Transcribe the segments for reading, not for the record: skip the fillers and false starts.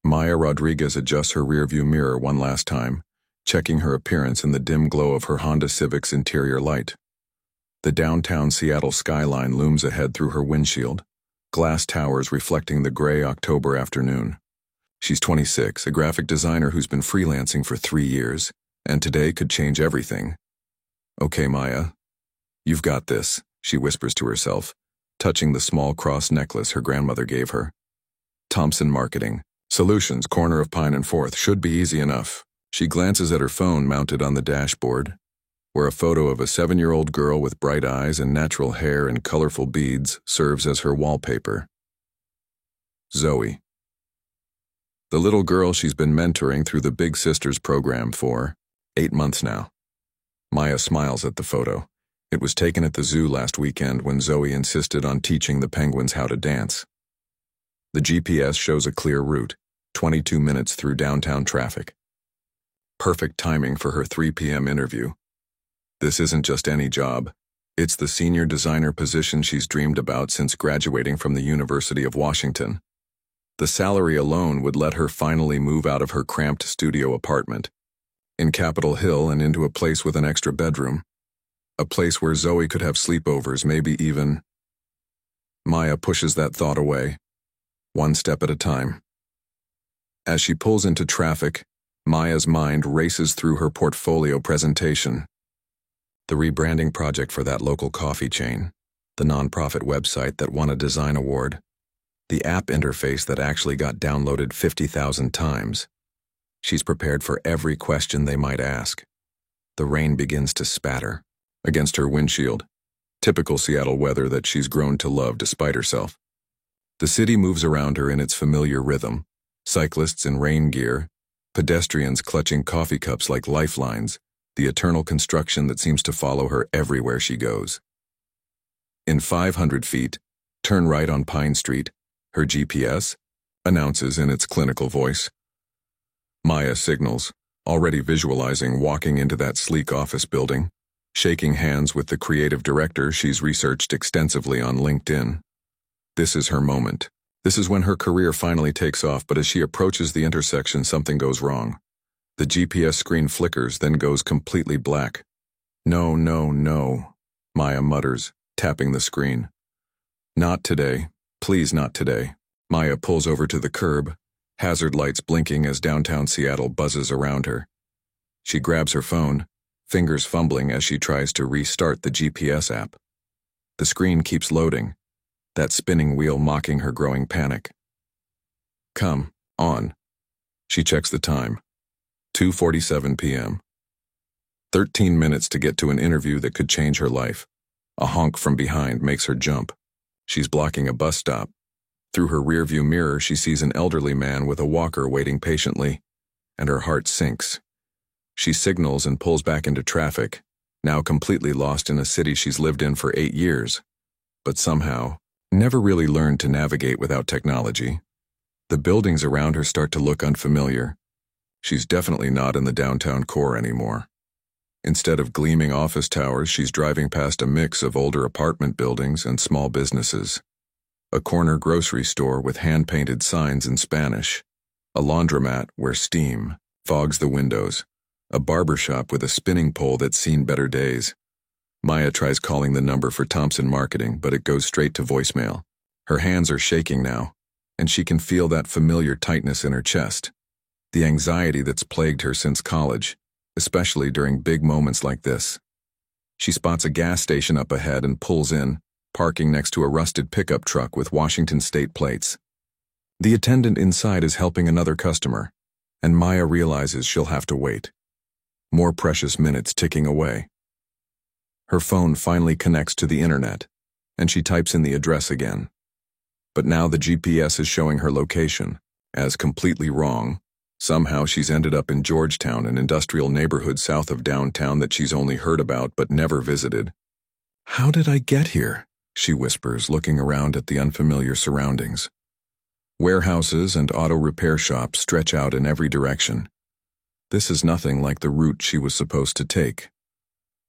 Maya Rodriguez adjusts her rearview mirror one last time, checking her appearance in the dim glow of her Honda Civic's interior light. The downtown Seattle skyline looms ahead through her windshield, glass towers reflecting the gray October afternoon. She's 26, a graphic designer who's been freelancing for 3 years, and today could change everything. "Okay, Maya. You've got this," she whispers to herself, touching the small cross necklace her grandmother gave her. Thompson Marketing Solutions, corner of Pine and 4th, should be easy enough. She glances at her phone mounted on the dashboard, where a photo of a 7-year-old girl with bright eyes and natural hair and colorful beads serves as her wallpaper. Zoe. The little girl she's been mentoring through the Big Sisters program for 8 months now. Maya smiles at the photo. It was taken at the zoo last weekend when Zoe insisted on teaching the penguins how to dance. The GPS shows a clear route, 22 minutes through downtown traffic. Perfect timing for her 3 p.m. interview. This isn't just any job. It's the senior designer position she's dreamed about since graduating from the University of Washington. The salary alone would let her finally move out of her cramped studio apartment in Capitol Hill and into a place with an extra bedroom. A place where Zoe could have sleepovers, maybe even. Maya pushes that thought away, one step at a time. As she pulls into traffic, Maya's mind races through her portfolio presentation. The rebranding project for that local coffee chain, the nonprofit website that won a design award, the app interface that actually got downloaded 50,000 times. She's prepared for every question they might ask. The rain begins to spatter against her windshield, typical Seattle weather that she's grown to love despite herself. The city moves around her in its familiar rhythm, cyclists in rain gear, pedestrians clutching coffee cups like lifelines, the eternal construction that seems to follow her everywhere she goes. In 500 feet, turn right on Pine Street, her GPS announces in its clinical voice. Maya signals, already visualizing walking into that sleek office building, shaking hands with the creative director she's researched extensively on LinkedIn. This is her moment. This is when her career finally takes off, but as she approaches the intersection, something goes wrong. The GPS screen flickers, then goes completely black. "No, no, no," Maya mutters, tapping the screen. "Not today. Please, not today." Maya pulls over to the curb, hazard lights blinking as downtown Seattle buzzes around her. She grabs her phone, fingers fumbling as she tries to restart the GPS app. The screen keeps loading, that spinning wheel mocking her growing panic. "Come on." She checks the time. 2:47 p.m. 13 minutes to get to an interview that could change her life. A honk from behind makes her jump. She's blocking a bus stop. Through her rearview mirror, she sees an elderly man with a walker waiting patiently, and her heart sinks. She signals and pulls back into traffic, now completely lost in a city she's lived in for 8 years, but somehow never really learned to navigate without technology. The buildings around her start to look unfamiliar. She's definitely not in the downtown core anymore. Instead of gleaming office towers, she's driving past a mix of older apartment buildings and small businesses. A corner grocery store with hand-painted signs in Spanish. A laundromat where steam fogs the windows. A barber shop with a spinning pole that's seen better days. Maya tries calling the number for Thompson Marketing, but it goes straight to voicemail. Her hands are shaking now, and she can feel that familiar tightness in her chest. The anxiety that's plagued her since college, especially during big moments like this. She spots a gas station up ahead and pulls in, parking next to a rusted pickup truck with Washington state plates. The attendant inside is helping another customer, and Maya realizes she'll have to wait. More precious minutes ticking away. Her phone finally connects to the internet, and she types in the address again. But now the GPS is showing her location as completely wrong. Somehow she's ended up in Georgetown, an industrial neighborhood south of downtown that she's only heard about but never visited. "How did I get here?" she whispers, looking around at the unfamiliar surroundings. Warehouses and auto repair shops stretch out in every direction. This is nothing like the route she was supposed to take.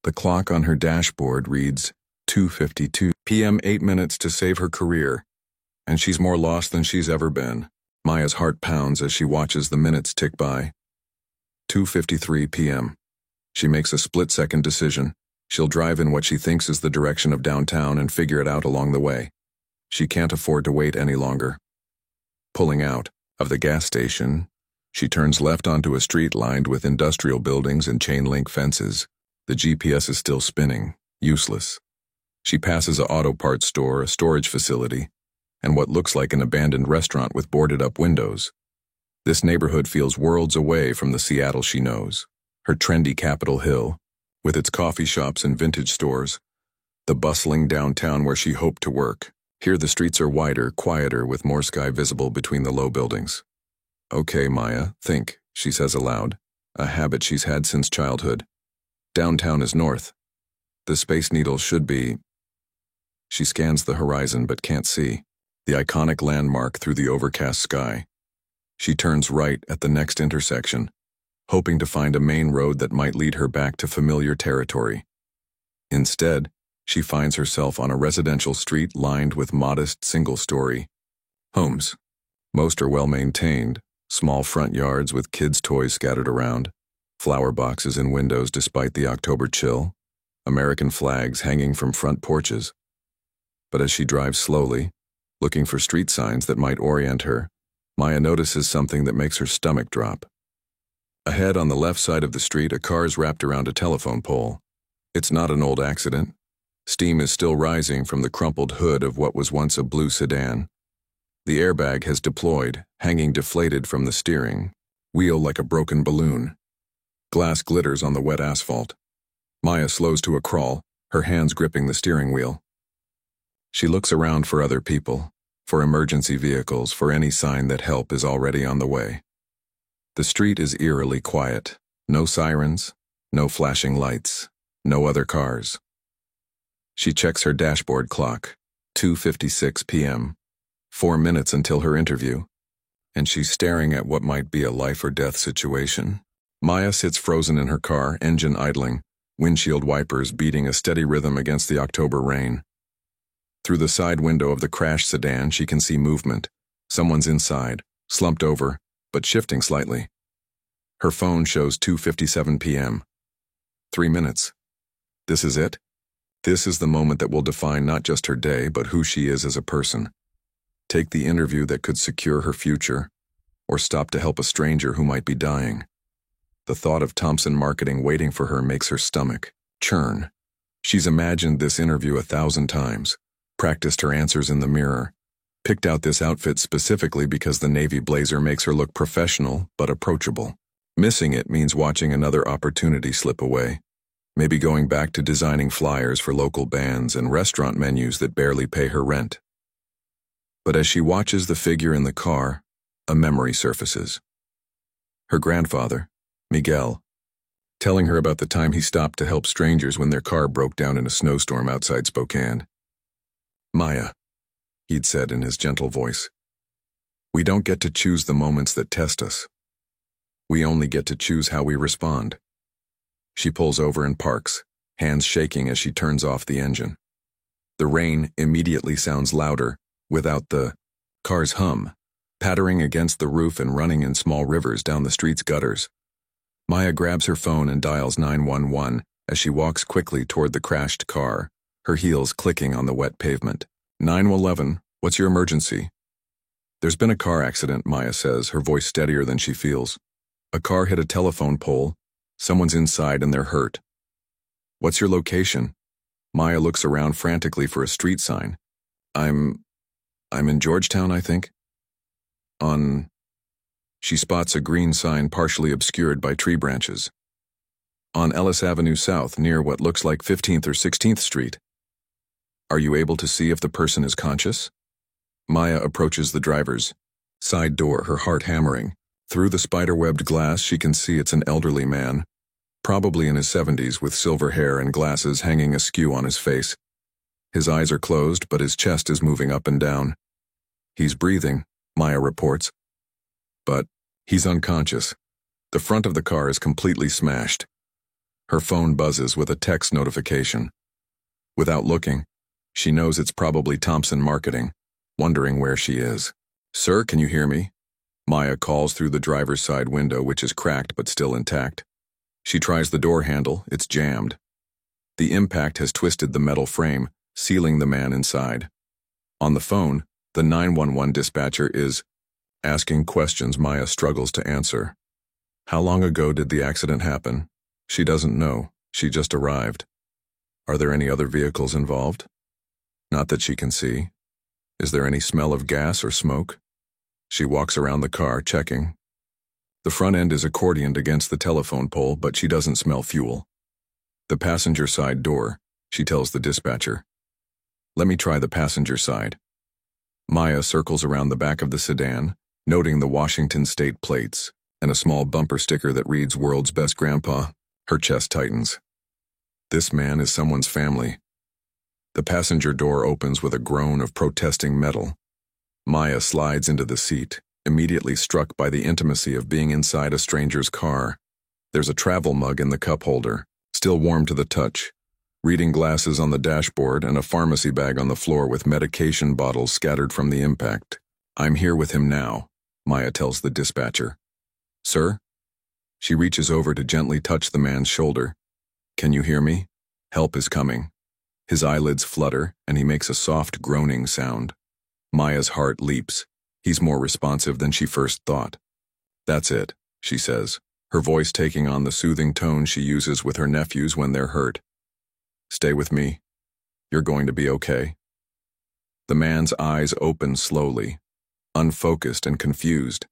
The clock on her dashboard reads 2:52 p.m. 8 minutes to save her career, and she's more lost than she's ever been. Maya's heart pounds as she watches the minutes tick by. 2:53 p.m. She makes a split-second decision. She'll drive in what she thinks is the direction of downtown and figure it out along the way. She can't afford to wait any longer. Pulling out of the gas station, she turns left onto a street lined with industrial buildings and chain-link fences. The GPS is still spinning, useless. She passes an auto parts store, a storage facility, and what looks like an abandoned restaurant with boarded-up windows. This neighborhood feels worlds away from the Seattle she knows. Her trendy Capitol Hill, with its coffee shops and vintage stores, the bustling downtown where she hoped to work. Here the streets are wider, quieter, with more sky visible between the low buildings. Okay, Maya, think, she says aloud, a habit she's had since childhood. Downtown is north. The Space Needle should be... She scans the horizon but can't see the iconic landmark through the overcast sky. She turns right at the next intersection, hoping to find a main road that might lead her back to familiar territory. Instead, she finds herself on a residential street lined with modest single-story homes. Most are well-maintained, small front yards with kids' toys scattered around, flower boxes in windows despite the October chill, American flags hanging from front porches. But as she drives slowly, looking for street signs that might orient her, Maya notices something that makes her stomach drop. Ahead on the left side of the street, a car is wrapped around a telephone pole. It's not an old accident. Steam is still rising from the crumpled hood of what was once a blue sedan. The airbag has deployed, hanging deflated from the steering wheel like a broken balloon. Glass glitters on the wet asphalt. Maya slows to a crawl, her hands gripping the steering wheel. She looks around for other people, for emergency vehicles, for any sign that help is already on the way. The street is eerily quiet. No sirens, no flashing lights, no other cars. She checks her dashboard clock, 2:56 p.m., 4 minutes until her interview, and she's staring at what might be a life-or-death situation. Maya sits frozen in her car, engine idling, windshield wipers beating a steady rhythm against the October rain. Through the side window of the crashed sedan, she can see movement. Someone's inside, slumped over, but shifting slightly. Her phone shows 2:57 p.m. 3 minutes. This is it? This is the moment that will define not just her day, but who she is as a person. Take the interview that could secure her future, or stop to help a stranger who might be dying. The thought of Thompson Marketing waiting for her makes her stomach churn. She's imagined this interview 1,000 times, practiced her answers in the mirror, picked out this outfit specifically because the navy blazer makes her look professional but approachable. Missing it means watching another opportunity slip away. Maybe going back to designing flyers for local bands and restaurant menus that barely pay her rent. But as she watches the figure in the car, a memory surfaces. Her grandfather, Miguel, telling her about the time he stopped to help strangers when their car broke down in a snowstorm outside Spokane. Maya, he'd said in his gentle voice, we don't get to choose the moments that test us. We only get to choose how we respond. She pulls over and parks, hands shaking as she turns off the engine. The rain immediately sounds louder, without the car's hum, pattering against the roof and running in small rivers down the street's gutters. Maya grabs her phone and dials 911 as she walks quickly toward the crashed car, her heels clicking on the wet pavement. 911, what's your emergency? There's been a car accident, Maya says, her voice steadier than she feels. A car hit a telephone pole. Someone's inside and they're hurt. What's your location? Maya looks around frantically for a street sign. I'm in Georgetown, I think. She spots a green sign partially obscured by tree branches. On Ellis Avenue South, near what looks like 15th or 16th Street. Are you able to see if the person is conscious? Maya approaches the driver's side door, her heart hammering. Through the spider-webbed glass, she can see it's an elderly man, probably in his 70s, with silver hair and glasses hanging askew on his face. His eyes are closed, but his chest is moving up and down. He's breathing, Maya reports. But he's unconscious. The front of the car is completely smashed. Her phone buzzes with a text notification. Without looking, she knows it's probably Thompson Marketing, wondering where she is. Sir, can you hear me? Maya calls through the driver's side window, which is cracked but still intact. She tries the door handle, it's jammed. The impact has twisted the metal frame, sealing the man inside. On the phone, the 911 dispatcher is asking questions Maya struggles to answer. How long ago did the accident happen? She doesn't know. She just arrived. Are there any other vehicles involved? Not that she can see. Is there any smell of gas or smoke? She walks around the car, checking. The front end is accordioned against the telephone pole, but she doesn't smell fuel. The passenger side door, she tells the dispatcher. Let me try the passenger side. Maya circles around the back of the sedan, noting the Washington state plates and a small bumper sticker that reads "World's Best Grandpa." Her chest tightens. This man is someone's family. The passenger door opens with a groan of protesting metal. Maya slides into the seat, immediately struck by the intimacy of being inside a stranger's car. There's a travel mug in the cup holder, still warm to the touch, reading glasses on the dashboard, and a pharmacy bag on the floor with medication bottles scattered from the impact. I'm here with him now, Maya tells the dispatcher. Sir? She reaches over to gently touch the man's shoulder. Can you hear me? Help is coming. His eyelids flutter, and he makes a soft groaning sound. Maya's heart leaps. He's more responsive than she first thought. That's it, she says, her voice taking on the soothing tone she uses with her nephews when they're hurt. Stay with me. You're going to be okay. The man's eyes open slowly, unfocused and confused.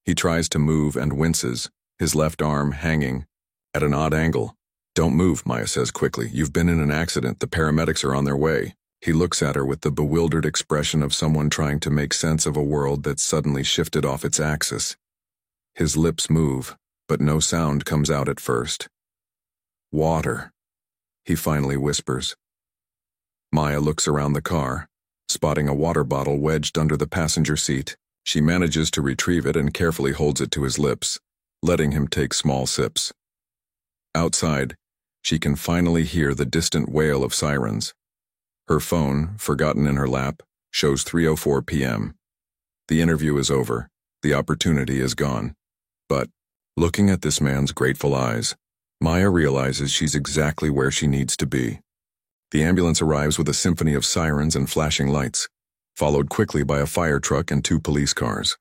He tries to move and winces, his left arm hanging at an odd angle. Don't move, Maya says quickly. You've been in an accident. The paramedics are on their way. He looks at her with the bewildered expression of someone trying to make sense of a world that's suddenly shifted off its axis. His lips move, but no sound comes out at first. Water, he finally whispers. Maya looks around the car, spotting a water bottle wedged under the passenger seat. She manages to retrieve it and carefully holds it to his lips, letting him take small sips. Outside, she can finally hear the distant wail of sirens. Her phone, forgotten in her lap, shows 3:04 p.m. The interview is over. The opportunity is gone. But, looking at this man's grateful eyes, Maya realizes she's exactly where she needs to be. The ambulance arrives with a symphony of sirens and flashing lights, followed quickly by a fire truck and 2 police cars.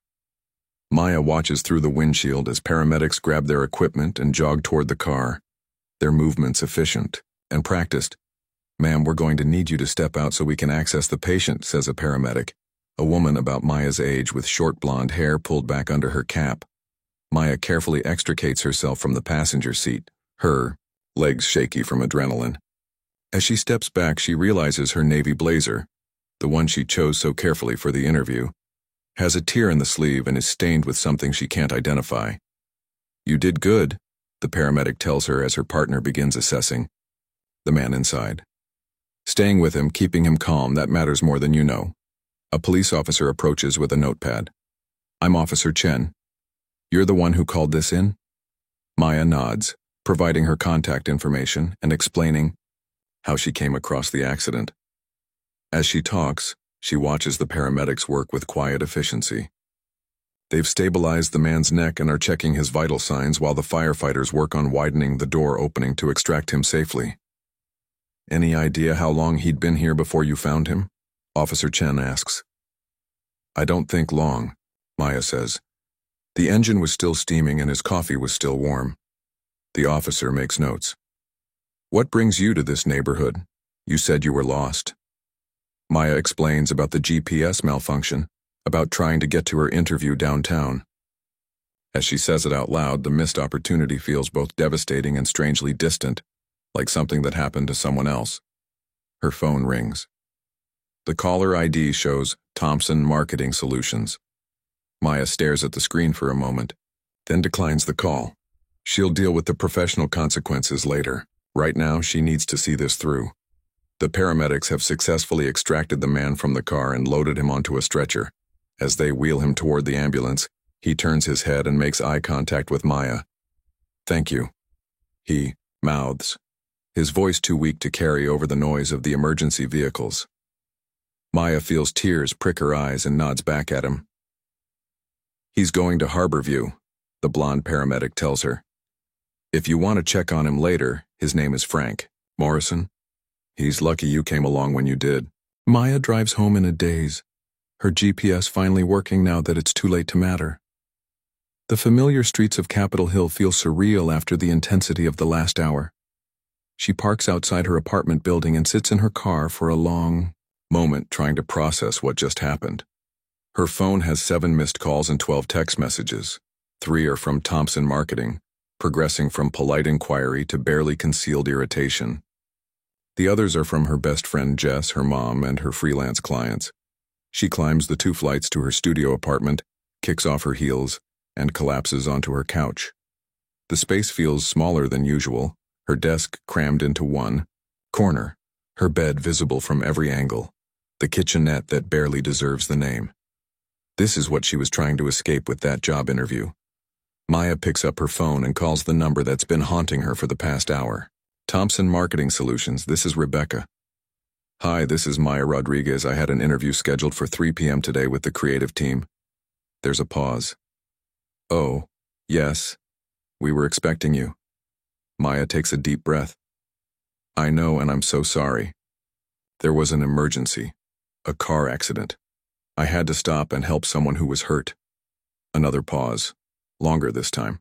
Maya watches through the windshield as paramedics grab their equipment and jog toward the car, their movements efficient and practiced. Ma'am, we're going to need you to step out so we can access the patient, says a paramedic, a woman about Maya's age with short blonde hair pulled back under her cap. Maya carefully extricates herself from the passenger seat, her legs shaky from adrenaline. As she steps back, she realizes her navy blazer, the one she chose so carefully for the interview, has a tear in the sleeve and is stained with something she can't identify. You did good, the paramedic tells her as her partner begins assessing the man inside. Staying with him, keeping him calm, that matters more than you know. A police officer approaches with a notepad. I'm Officer Chen. You're the one who called this in? Maya nods, providing her contact information and explaining how she came across the accident. As she talks, she watches the paramedics work with quiet efficiency. They've stabilized the man's neck and are checking his vital signs while the firefighters work on widening the door opening to extract him safely. Any idea how long he'd been here before you found him? Officer Chen asks. I don't think long, Maya says. The engine was still steaming and his coffee was still warm. The officer makes notes. What brings you to this neighborhood? You said you were lost. Maya explains about the GPS malfunction, about trying to get to her interview downtown. As she says it out loud, the missed opportunity feels both devastating and strangely distant, like something that happened to someone else. Her phone rings. The caller ID shows Thompson Marketing Solutions. Maya stares at the screen for a moment, then declines the call. She'll deal with the professional consequences later. Right now, she needs to see this through. The paramedics have successfully extracted the man from the car and loaded him onto a stretcher. As they wheel him toward the ambulance, he turns his head and makes eye contact with Maya. Thank you, he mouths, his voice too weak to carry over the noise of the emergency vehicles. Maya feels tears prick her eyes and nods back at him. He's going to Harborview, the blonde paramedic tells her. If you want to check on him later, his name is Frank Morrison. He's lucky you came along when you did. Maya drives home in a daze, her GPS finally working now that it's too late to matter. The familiar streets of Capitol Hill feel surreal after the intensity of the last hour. She parks outside her apartment building and sits in her car for a long moment trying to process what just happened. Her phone has 7 missed calls and 12 text messages. 3 are from Thompson Marketing, progressing from polite inquiry to barely concealed irritation. The others are from her best friend Jess, her mom, and her freelance clients. She climbs the 2 flights to her studio apartment, kicks off her heels, and collapses onto her couch. The space feels smaller than usual, her desk crammed into one corner, her bed visible from every angle, the kitchenette that barely deserves the name. This is what she was trying to escape with that job interview. Maya picks up her phone and calls the number that's been haunting her for the past hour. Thompson Marketing Solutions, this is Rebecca. Hi, this is Maya Rodriguez. I had an interview scheduled for 3 p.m. today with the creative team. There's a pause. Oh, yes. We were expecting you. Maya takes a deep breath. I know, and I'm so sorry. There was an emergency. A car accident. I had to stop and help someone who was hurt. Another pause. Longer this time.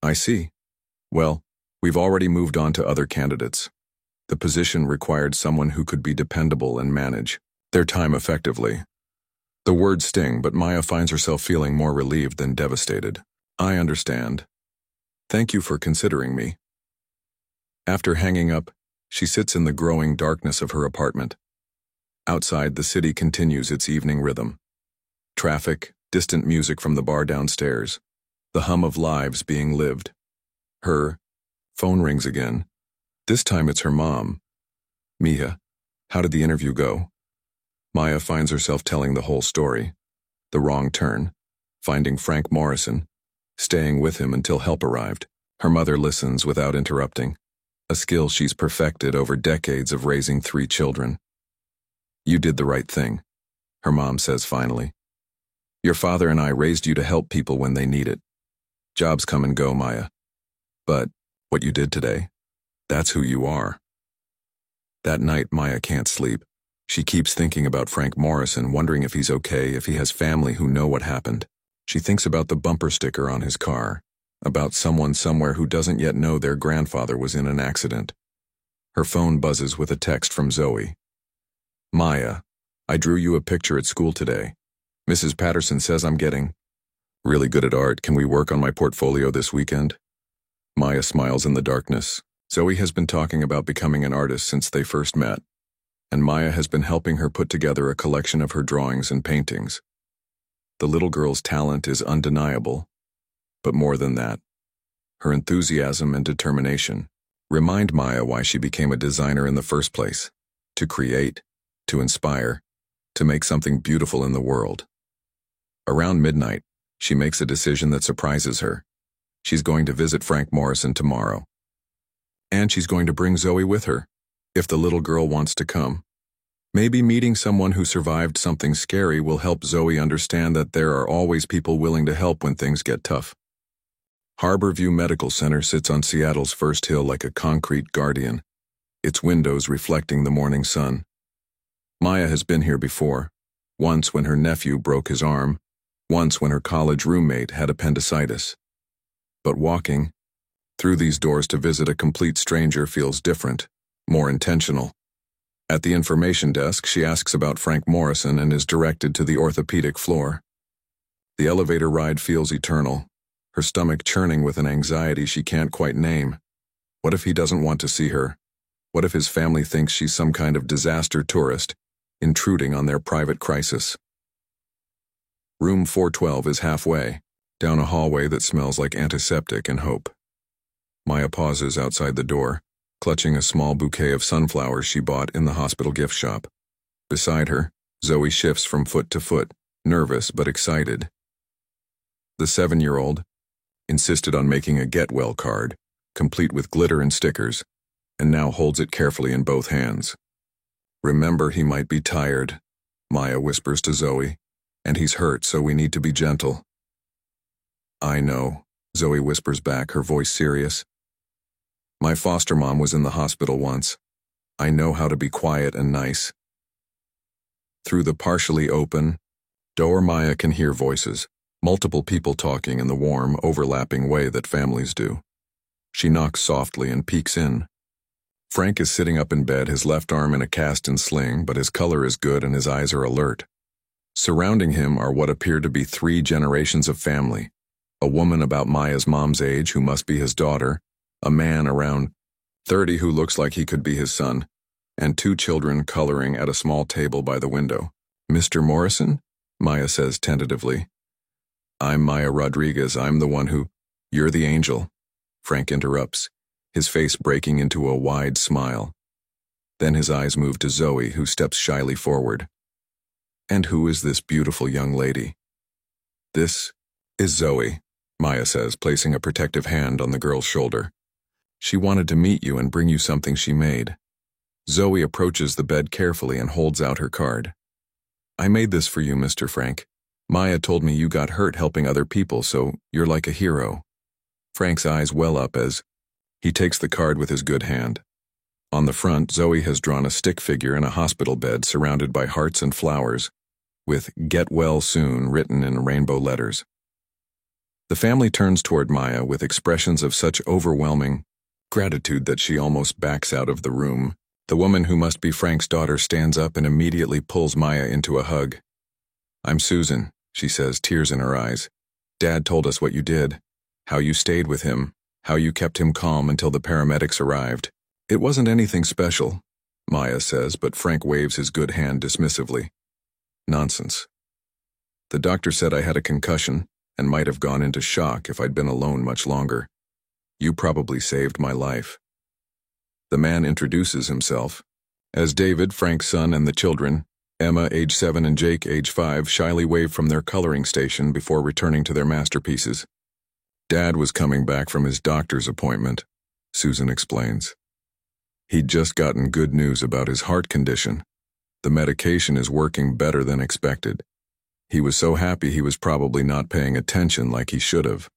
I see. Well, we've already moved on to other candidates. The position required someone who could be dependable and manage their time effectively. The words sting, but Maya finds herself feeling more relieved than devastated. I understand. Thank you for considering me. After hanging up, she sits in the growing darkness of her apartment. Outside, the city continues its evening rhythm. Traffic, distant music from the bar downstairs, the hum of lives being lived. Her phone rings again. This time it's her mom. Mia, how did the interview go? Maya finds herself telling the whole story. The wrong turn, finding Frank Morrison, staying with him until help arrived. Her mother listens without interrupting, a skill she's perfected over decades of raising 3 children. You did the right thing, her mom says finally. Your father and I raised you to help people when they need it. Jobs come and go, Maya. But what you did today, that's who you are. That night, Maya can't sleep. She keeps thinking about Frank Morrison, wondering if he's okay, if he has family who know what happened. She thinks about the bumper sticker on his car, about someone somewhere who doesn't yet know their grandfather was in an accident. Her phone buzzes with a text from Zoe. Maya, I drew you a picture at school today. Mrs. Patterson says I'm getting really good at art. Can we work on my portfolio this weekend? Maya smiles in the darkness. Zoe has been talking about becoming an artist since they first met, and Maya has been helping her put together a collection of her drawings and paintings. The little girl's talent is undeniable, but more than that, her enthusiasm and determination remind Maya why she became a designer in the first place, to create, to inspire, to make something beautiful in the world. Around midnight, she makes a decision that surprises her. She's going to visit Frank Morrison tomorrow. And she's going to bring Zoe with her, if the little girl wants to come. Maybe meeting someone who survived something scary will help Zoe understand that there are always people willing to help when things get tough. Harborview Medical Center sits on Seattle's first hill like a concrete guardian, its windows reflecting the morning sun. Maya has been here before, once when her nephew broke his arm, once when her college roommate had appendicitis. But walking through these doors to visit a complete stranger feels different, more intentional. At the information desk, she asks about Frank Morrison and is directed to the orthopedic floor. The elevator ride feels eternal, her stomach churning with an anxiety she can't quite name. What if he doesn't want to see her? What if his family thinks she's some kind of disaster tourist, intruding on their private crisis? Room 412 is halfway, down a hallway that smells like antiseptic and hope. Maya pauses outside the door, clutching a small bouquet of sunflowers she bought in the hospital gift shop. Beside her, Zoe shifts from foot to foot, nervous but excited. The 7-year-old insisted on making a get well card, complete with glitter and stickers, and now holds it carefully in both hands. Remember, he might be tired, Maya whispers to Zoe, and he's hurt, so we need to be gentle. I know, Zoe whispers back, her voice serious. My foster mom was in the hospital once. I know how to be quiet and nice. Through the partially open door, Maya can hear voices, multiple people talking in the warm, overlapping way that families do. She knocks softly and peeks in. Frank is sitting up in bed, his left arm in a cast and sling, but his color is good and his eyes are alert. Surrounding him are what appear to be 3 generations of family. A woman about Maya's mom's age who must be his daughter, a man around 30 who looks like he could be his son, and 2 children coloring at a small table by the window. Mr. Morrison? Maya says tentatively. I'm Maya Rodriguez. I'm the one who... You're the angel. Frank interrupts, his face breaking into a wide smile. Then his eyes move to Zoe, who steps shyly forward. And who is this beautiful young lady? This is Zoe, Maya says, placing a protective hand on the girl's shoulder. She wanted to meet you and bring you something she made. Zoe approaches the bed carefully and holds out her card. I made this for you, Mr. Frank. Maya told me you got hurt helping other people, so you're like a hero. Frank's eyes well up as he takes the card with his good hand. On the front, Zoe has drawn a stick figure in a hospital bed surrounded by hearts and flowers, with "Get well soon" written in rainbow letters. The family turns toward Maya with expressions of such overwhelming gratitude that she almost backs out of the room. The woman who must be Frank's daughter stands up and immediately pulls Maya into a hug. I'm Susan, she says, tears in her eyes. Dad told us what you did, how you stayed with him, how you kept him calm until the paramedics arrived. It wasn't anything special, Maya says, but Frank waves his good hand dismissively. Nonsense. The doctor said I had a concussion and might have gone into shock if I'd been alone much longer. You probably saved my life. The man introduces himself as David, Frank's son, and the children, Emma, age 7, and Jake, age 5, shyly wave from their coloring station before returning to their masterpieces. Dad was coming back from his doctor's appointment, Susan explains. He'd just gotten good news about his heart condition. The medication is working better than expected. He was so happy he was probably not paying attention like he should have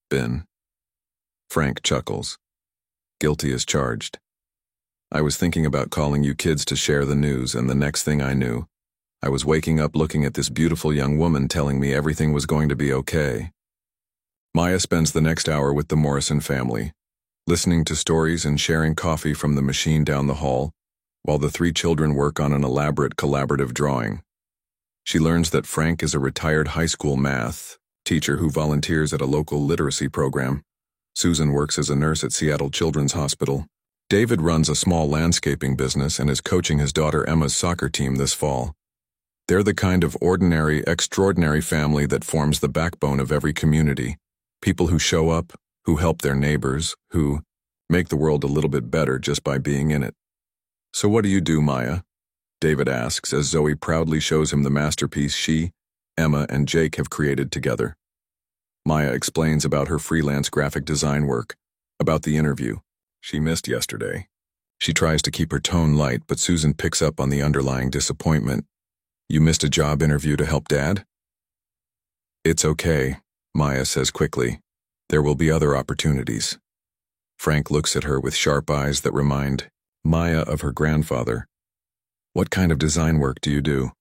been. Frank chuckles. Guilty as charged. I was thinking about calling you kids to share the news, and the next thing I knew, I was waking up looking at this beautiful young woman telling me everything was going to be okay. Maya spends the next hour with the Morrison family, listening to stories and sharing coffee from the machine down the hall, while the 3 children work on an elaborate collaborative drawing. She learns that Frank is a retired high school math teacher who volunteers at a local literacy program. Susan works as a nurse at Seattle Children's Hospital. David runs a small landscaping business and is coaching his daughter Emma's soccer team this fall. They're the kind of ordinary, extraordinary family that forms the backbone of every community. People who show up, who help their neighbors, who make the world a little bit better just by being in it. So what do you do, Maya? David asks as Zoe proudly shows him the masterpiece she, Emma, and Jake have created together. Maya explains about her freelance graphic design work, about the interview she missed yesterday. She tries to keep her tone light, but Susan picks up on the underlying disappointment. You missed a job interview to help Dad? It's okay, Maya says quickly. There will be other opportunities. Frank looks at her with sharp eyes that remind Maya of her grandfather. What kind of design work do you do?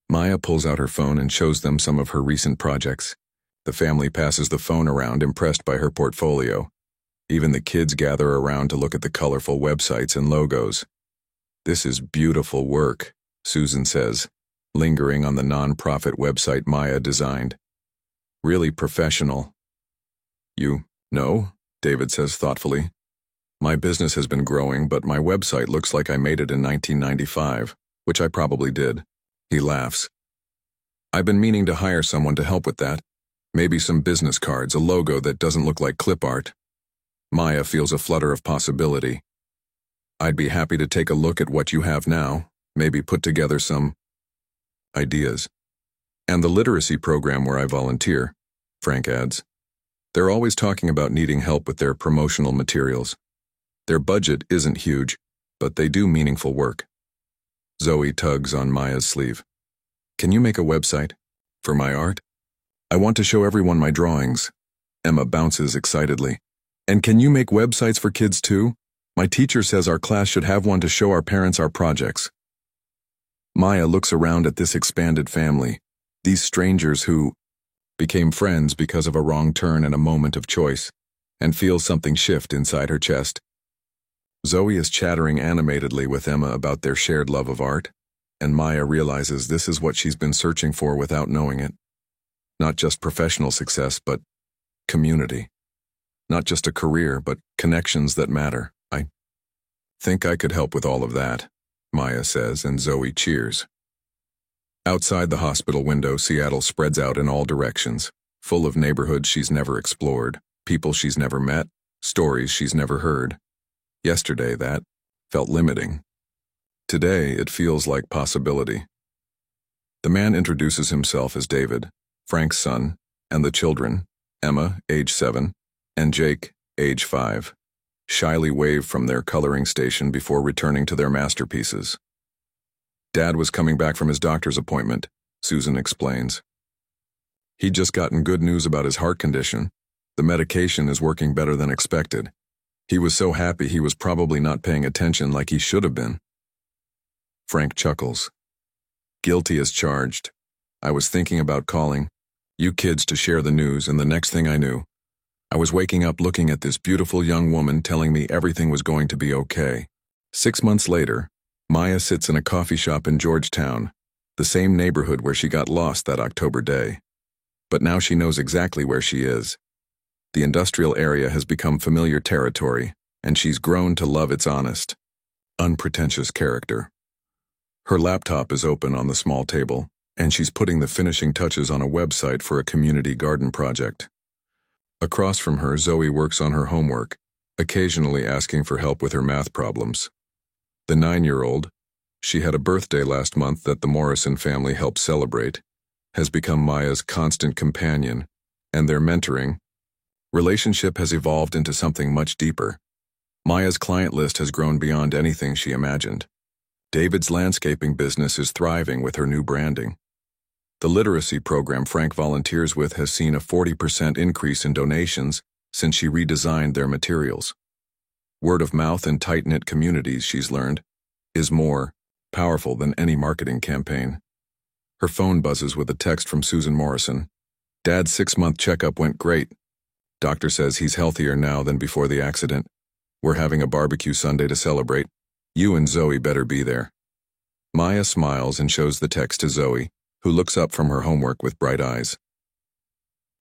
Maya pulls out her phone and shows them some of her recent projects. The family passes the phone around, impressed by her portfolio. Even the kids gather around to look at the colorful websites and logos. This is beautiful work, Susan says, lingering on the non-profit website Maya designed. Really professional. You know, David says thoughtfully. My business has been growing, but my website looks like I made it in 1995, which I probably did. He laughs. I've been meaning to hire someone to help with that. Maybe some business cards, a logo that doesn't look like clip art. Maya feels a flutter of possibility. I'd be happy to take a look at what you have now, maybe put together some ideas. And the literacy program where I volunteer, Frank adds. They're always talking about needing help with their promotional materials. Their budget isn't huge, but they do meaningful work. Zoe tugs on Maya's sleeve. Can you make a website? For my art? I want to show everyone my drawings, Emma bounces excitedly. And can you make websites for kids too? My teacher says our class should have one to show our parents our projects. Maya looks around at this expanded family, these strangers who became friends because of a wrong turn and a moment of choice, and feels something shift inside her chest. Zoe is chattering animatedly with Emma about their shared love of art, and Maya realizes this is what she's been searching for without knowing it. Not just professional success, but community. Not just a career, but connections that matter. I think I could help with all of that, Maya says, and Zoe cheers. Outside the hospital window, Seattle spreads out in all directions, full of neighborhoods she's never explored, people she's never met, stories she's never heard. Yesterday, that felt limiting. Today, it feels like possibility. The man introduces himself as David, Frank's son, and the children, Emma, age 7, and Jake, age 5, shyly wave from their coloring station before returning to their masterpieces. Dad was coming back from his doctor's appointment, Susan explains. He'd just gotten good news about his heart condition. The medication is working better than expected. He was so happy he was probably not paying attention like he should have been. Frank chuckles. Guilty as charged. I was thinking about calling you kids to share the news, and the next thing I knew, I was waking up looking at this beautiful young woman telling me everything was going to be okay. 6 months later, Maya sits in a coffee shop in Georgetown, the same neighborhood where she got lost that October day. But now she knows exactly where she is. The industrial area has become familiar territory, and she's grown to love its honest, unpretentious character. Her laptop is open on the small table, and she's putting the finishing touches on a website for a community garden project. Across from her, Zoe works on her homework, occasionally asking for help with her math problems. The 9-year-old, she had a birthday last month that the Morrison family helped celebrate, has become Maya's constant companion, and their mentoring relationship has evolved into something much deeper. Maya's client list has grown beyond anything she imagined. David's landscaping business is thriving with her new branding. The literacy program Frank volunteers with has seen a 40% increase in donations since she redesigned their materials. Word of mouth in tight-knit communities, she's learned, is more powerful than any marketing campaign. Her phone buzzes with a text from Susan Morrison. Dad's 6-month checkup went great. Doctor says he's healthier now than before the accident. We're having a barbecue Sunday to celebrate. You and Zoe better be there. Maya smiles and shows the text to Zoe, who looks up from her homework with bright eyes.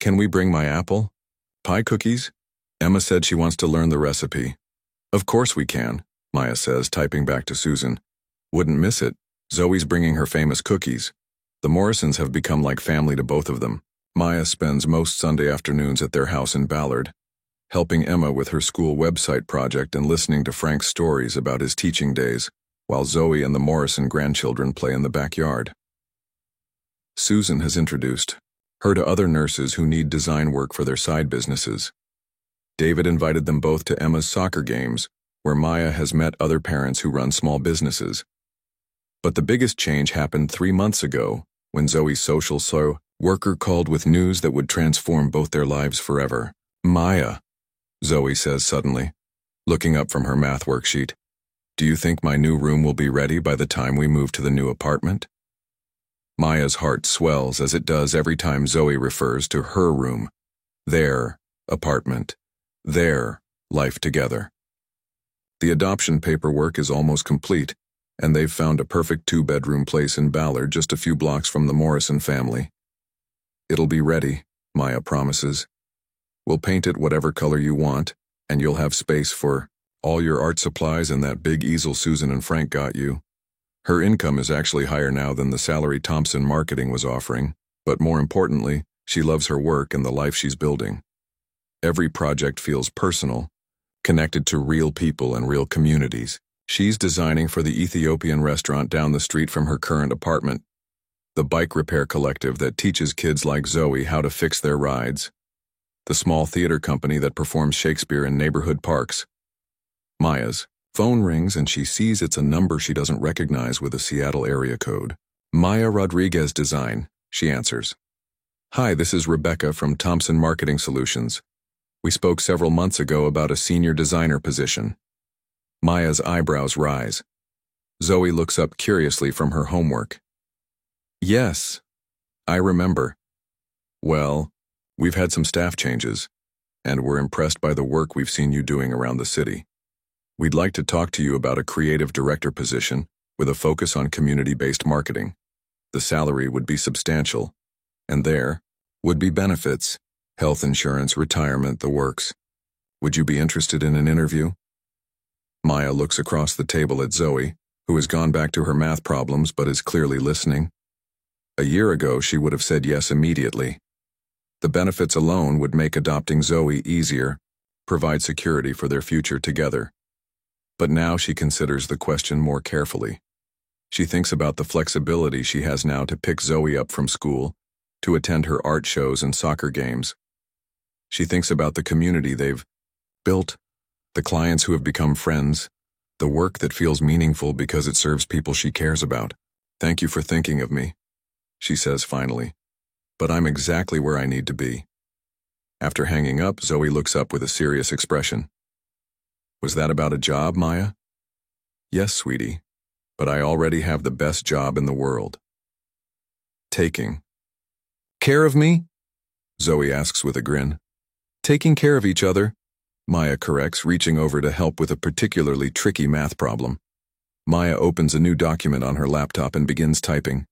Can we bring my apple pie cookies? Emma said she wants to learn the recipe. Of course we can, Maya says, typing back to Susan. Wouldn't miss it. Zoe's bringing her famous cookies. The Morrisons have become like family to both of them. Maya spends most Sunday afternoons at their house in Ballard, helping Emma with her school website project and listening to Frank's stories about his teaching days, while Zoe and the Morrison grandchildren play in the backyard. Susan has introduced her to other nurses who need design work for their side businesses. David invited them both to Emma's soccer games, where Maya has met other parents who run small businesses. But the biggest change happened 3 months ago, when Zoe's social worker called with news that would transform both their lives forever. Maya, Zoe says suddenly, looking up from her math worksheet. Do you think my new room will be ready by the time we move to the new apartment? Maya's heart swells as it does every time Zoe refers to her room, their apartment, their life together. The adoption paperwork is almost complete, and they've found a perfect 2-bedroom place in Ballard just a few blocks from the Morrison family. It'll be ready, Maya promises. We'll paint it whatever color you want, and you'll have space for all your art supplies and that big easel Susan and Frank got you. Her income is actually higher now than the salary Thompson Marketing was offering, but more importantly, she loves her work and the life she's building. Every project feels personal, connected to real people and real communities. She's designing for the Ethiopian restaurant down the street from her current apartment, the bike repair collective that teaches kids like Zoe how to fix their rides, the small theater company that performs Shakespeare in neighborhood parks. Maya's phone rings and she sees it's a number she doesn't recognize with a Seattle area code. Maya Rodriguez Design, she answers. Hi, this is Rebecca from Thompson Marketing Solutions. We spoke several months ago about a senior designer position. Maya's eyebrows rise. Zoe looks up curiously from her homework. Yes, I remember. Well, we've had some staff changes, and we're impressed by the work we've seen you doing around the city. We'd like to talk to you about a creative director position with a focus on community-based marketing. The salary would be substantial, and there would be benefits, health insurance, retirement, the works. Would you be interested in an interview? Maya looks across the table at Zoe, who has gone back to her math problems but is clearly listening. A year ago, she would have said yes immediately. The benefits alone would make adopting Zoe easier, provide security for their future together. But now she considers the question more carefully. She thinks about the flexibility she has now to pick Zoe up from school, to attend her art shows and soccer games. She thinks about the community they've built, the clients who have become friends, the work that feels meaningful because it serves people she cares about. Thank you for thinking of me, she says finally. But I'm exactly where I need to be. After hanging up, Zoe looks up with a serious expression. Was that about a job, Maya? Yes, sweetie, but I already have the best job in the world. Taking care of me? Zoe asks with a grin. Taking care of each other, Maya corrects, reaching over to help with a particularly tricky math problem. Maya opens a new document on her laptop and begins typing.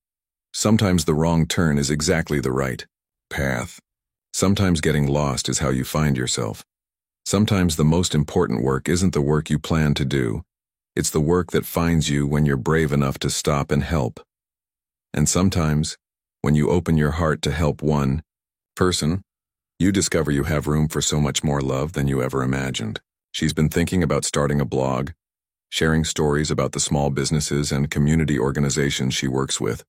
Sometimes the wrong turn is exactly the right path. Sometimes getting lost is how you find yourself. Sometimes the most important work isn't the work you plan to do. It's the work that finds you when you're brave enough to stop and help. And sometimes, when you open your heart to help one person, you discover you have room for so much more love than you ever imagined. She's been thinking about starting a blog, sharing stories about the small businesses and community organizations she works with.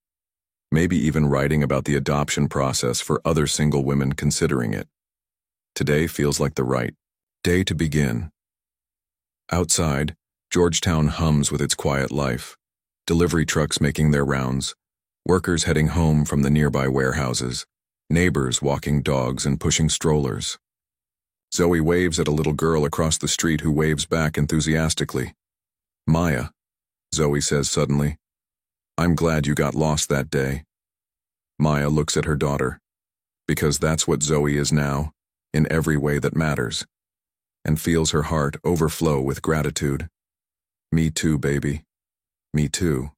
Maybe even writing about the adoption process for other single women considering it. Today feels like the right day to begin. Outside, Georgetown hums with its quiet life. Delivery trucks making their rounds, workers heading home from the nearby warehouses, neighbors walking dogs and pushing strollers. Zoe waves at a little girl across the street who waves back enthusiastically. Maya, Zoe says suddenly, I'm glad you got lost that day. Maya looks at her daughter, because that's what Zoe is now, in every way that matters, and feels her heart overflow with gratitude. Me too, baby. Me too.